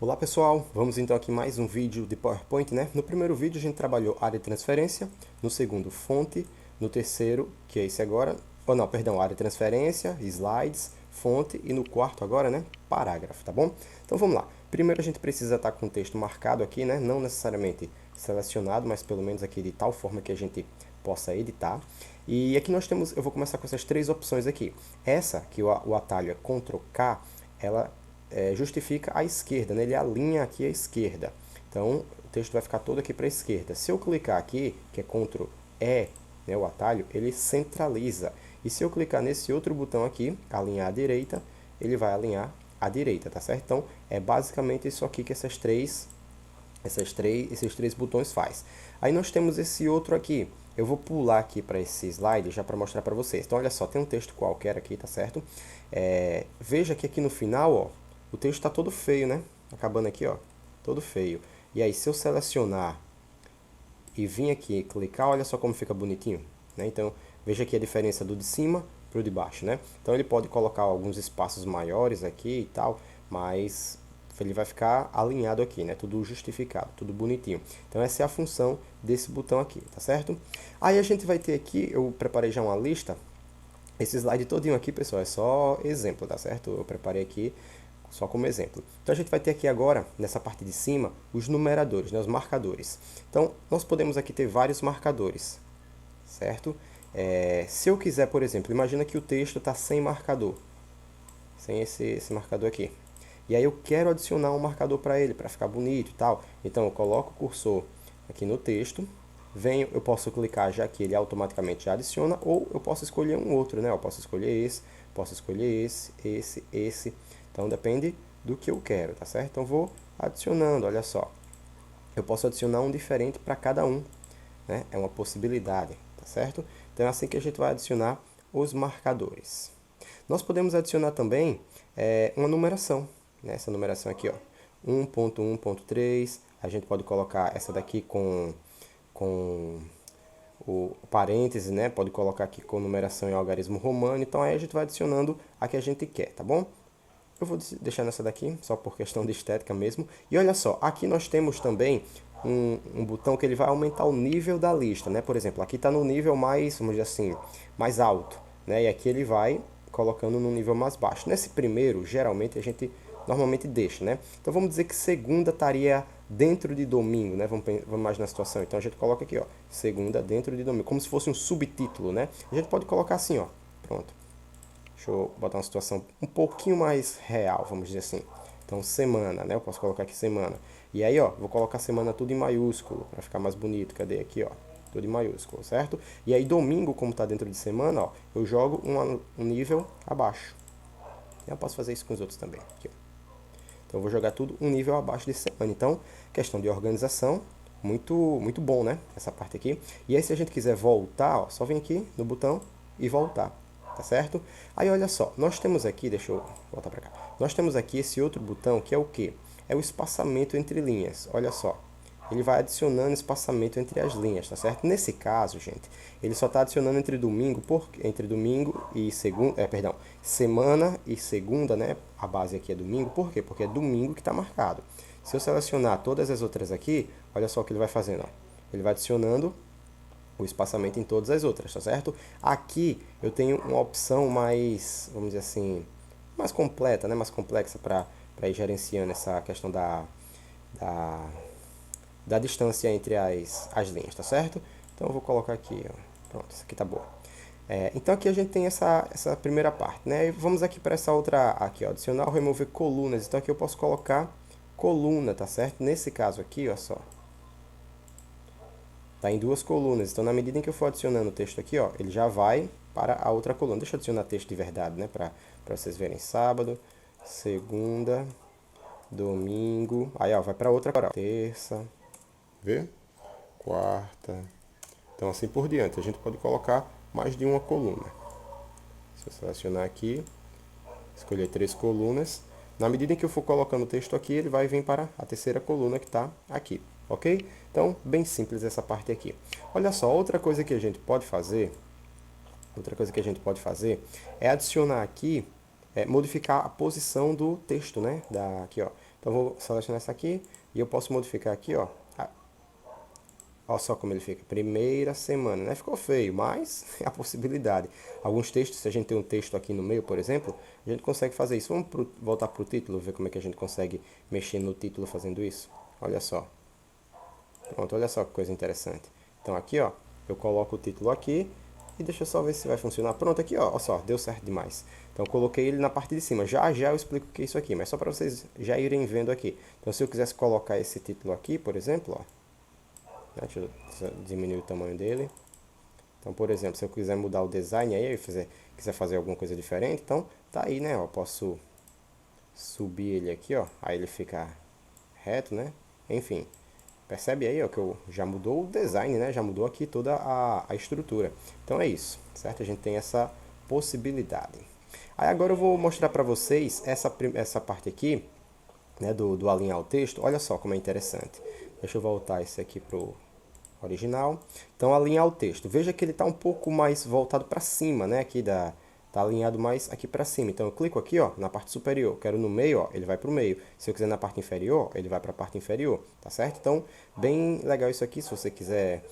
Olá pessoal, vamos então aqui mais um vídeo de PowerPoint, né? No primeiro vídeo a gente trabalhou área de transferência, no segundo fonte, no terceiro, que é esse agora, ou não, perdão, área de transferência, slides, fonte e no quarto agora, né? Parágrafo, tá bom? Então vamos lá. Primeiro a gente precisa estar com o texto marcado aqui, né? Não necessariamente selecionado, mas pelo menos aqui de tal forma que a gente possa editar. E aqui nós temos, eu vou começar com essas três opções aqui. Essa, que o atalho é Ctrl K, ela justifica a esquerda, né? Ele alinha aqui a esquerda. Então, o texto vai ficar todo aqui para a esquerda. Se eu clicar aqui, que é Ctrl E, né, o atalho, ele centraliza. E se eu clicar nesse outro botão aqui, alinhar à direita, ele vai alinhar à direita, tá certo? Então, é basicamente isso aqui que esses três botões faz. Aí nós temos esse outro aqui. Eu vou pular aqui para esse slide já para mostrar para vocês. Então, olha só, tem um texto qualquer aqui, tá certo? Veja que aqui no final, ó, o texto está todo feio, né? Acabando aqui, ó, todo feio. E aí, se eu selecionar e vir aqui e clicar, olha só como fica bonitinho, né? Então, veja aqui a diferença do de cima para o de baixo, né? Então, ele pode colocar alguns espaços maiores aqui e tal, mas ele vai ficar alinhado aqui, né? Tudo justificado, tudo bonitinho. Então, essa é a função desse botão aqui, tá certo? Aí, a gente vai ter aqui, eu preparei já uma lista. Esse slide todinho aqui, pessoal, é só exemplo, tá certo? Eu preparei aqui só como exemplo. Então, a gente vai ter aqui agora, nessa parte de cima, os numeradores, né, os marcadores. Então, nós podemos aqui ter vários marcadores, certo? Se eu quiser, por exemplo, imagina que o texto está sem marcador, sem esse marcador aqui. E aí eu quero adicionar um marcador para ele, para ficar bonito e tal. Então, eu coloco o cursor aqui no texto, eu posso clicar já que ele automaticamente já adiciona, ou eu posso escolher um outro, né? Eu posso escolher esse. Então depende do que eu quero, tá certo? Então vou adicionando, olha só. Eu posso adicionar um diferente para cada um, né? É uma possibilidade, tá certo? Então é assim que a gente vai adicionar os marcadores. Nós podemos adicionar também uma numeração, né? Essa numeração aqui, ó, 1.1.3. A gente pode colocar essa daqui com o parêntese, né? Pode colocar aqui com numeração em algarismo romano. Então aí a gente vai adicionando a que a gente quer, tá bom? Eu vou deixar nessa daqui, só por questão de estética mesmo. E olha só, aqui nós temos também um botão que ele vai aumentar o nível da lista, né? Por exemplo, aqui está no nível mais, vamos dizer assim, mais alto, né? E aqui ele vai colocando no nível mais baixo. Nesse primeiro, geralmente, a gente normalmente deixa, né? Então vamos dizer que segunda estaria dentro de domingo, né? Vamos imaginar a situação. Então a gente coloca aqui, ó, segunda dentro de domingo, como se fosse um subtítulo, né? A gente pode colocar assim, ó, pronto. Deixa eu botar uma situação um pouquinho mais real, vamos dizer assim. Então, semana, né? Eu posso colocar aqui semana. E aí, ó, vou colocar semana tudo em maiúsculo, para ficar mais bonito. Cadê aqui, ó? Tudo em maiúsculo, certo? E aí, domingo, como está dentro de semana, ó, eu jogo um nível abaixo. Eu posso fazer isso com os outros também. Aqui, ó. Então, eu vou jogar tudo um nível abaixo de semana. Então, questão de organização, muito bom, né? Essa parte aqui. E aí, se a gente quiser voltar, ó, só vem aqui no botão e voltar. Tá certo? Aí olha só, nós temos aqui, deixa eu voltar para cá. Nós temos aqui esse outro botão que é o quê? É o espaçamento entre linhas. Olha só. Ele vai adicionando espaçamento entre as linhas, tá certo? Nesse caso, gente, ele só está adicionando entre domingo e segunda, perdão, semana e segunda, né? A base aqui é domingo. Por quê? Porque é domingo que está marcado. Se eu selecionar todas as outras aqui, olha só o que ele vai fazendo, ó. Ele vai adicionando o espaçamento em todas as outras, tá certo? Aqui eu tenho uma opção mais, vamos dizer assim, mais completa, né? Mais complexa para ir gerenciando essa questão da, da distância entre as linhas, tá certo? Então eu vou colocar aqui, ó. Pronto, essa aqui tá boa. Então aqui a gente tem essa primeira parte, né? E vamos aqui para essa outra, aqui, ó, adicionar ou remover colunas. Então aqui eu posso colocar coluna, tá certo? Nesse caso aqui, ó só, tá em duas colunas. Então, na medida em que eu for adicionando o texto aqui, ó, ele já vai para a outra coluna. Deixa eu adicionar texto de verdade, né? Para vocês verem. Sábado, segunda, domingo. Aí, ó, vai para outra coluna. Terça, vê? Quarta. Então, assim por diante. A gente pode colocar mais de uma coluna. Se eu selecionar aqui, escolher três colunas. Na medida em que eu for colocando o texto aqui, ele vai vir para a terceira coluna que está aqui, ok? Então, bem simples essa parte aqui. Olha só, outra coisa que a gente pode fazer é adicionar aqui modificar a posição do texto, né? Aqui, ó. Então, vou selecionar essa aqui e eu posso modificar aqui, ó. Olha só como ele fica. Primeira semana, né? Ficou feio, mas é a possibilidade. Alguns textos, se a gente tem um texto aqui no meio, por exemplo, a gente consegue fazer isso. Vamos voltar para o título, ver como é que a gente consegue mexer no título fazendo isso. Olha só. Pronto, olha só que coisa interessante. Então aqui, ó, eu coloco o título aqui e deixa eu só ver se vai funcionar. Pronto, aqui, ó, olha só, deu certo demais. Então eu coloquei ele na parte de cima. Já já eu explico o que é isso aqui, mas só para vocês já irem vendo aqui. Então se eu quisesse colocar esse título aqui, por exemplo, ó, deixa eu diminuir o tamanho dele. Então, por exemplo, se eu quiser mudar o design aí, quiser fazer alguma coisa diferente, então tá aí, né? Eu posso subir ele aqui, ó, aí ele fica reto, né? Enfim, percebe aí, ó, que eu já mudou o design, né? Já mudou aqui toda a estrutura. Então é isso, certo? A gente tem essa possibilidade. Aí agora eu vou mostrar para vocês essa parte aqui, né, do alinhar o texto. Olha só como é interessante. Deixa eu voltar esse aqui pro original. Então, alinhar o texto. Veja que ele está um pouco mais voltado para cima, né? Tá alinhado mais aqui para cima. Então, eu clico aqui, ó, na parte superior. Quero no meio, ó, ele vai para o meio. Se eu quiser na parte inferior, ele vai para a parte inferior, tá certo? Então, bem legal isso aqui, se você quiser...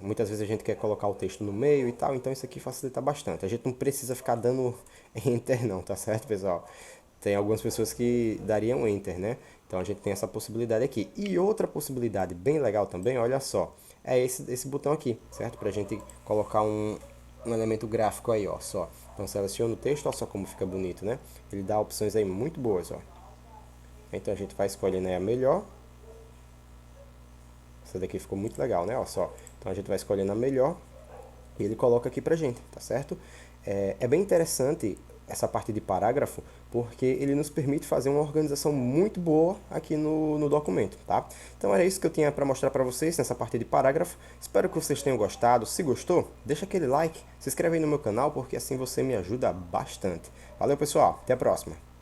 muitas vezes a gente quer colocar o texto no meio e tal, então isso aqui facilita bastante. A gente não precisa ficar dando enter não, tá certo, pessoal? Tem algumas pessoas que dariam enter, né? Então a gente tem essa possibilidade aqui. E outra possibilidade bem legal também, olha só, é esse botão aqui, certo? Pra gente colocar um elemento gráfico aí, ó, só. Então seleciona o texto, olha só como fica bonito, né? Ele dá opções aí muito boas, ó. Então a gente vai escolhendo aí a melhor. Essa daqui ficou muito legal, né? Olha só. Então a gente vai escolhendo a melhor e ele coloca aqui pra gente, tá certo? É bem interessante essa parte de parágrafo, porque ele nos permite fazer uma organização muito boa aqui no documento, tá? Então era isso que eu tinha para mostrar para vocês nessa parte de parágrafo. Espero que vocês tenham gostado. Se gostou, deixa aquele like, se inscreve aí no meu canal, porque assim você me ajuda bastante. Valeu, pessoal. Até a próxima.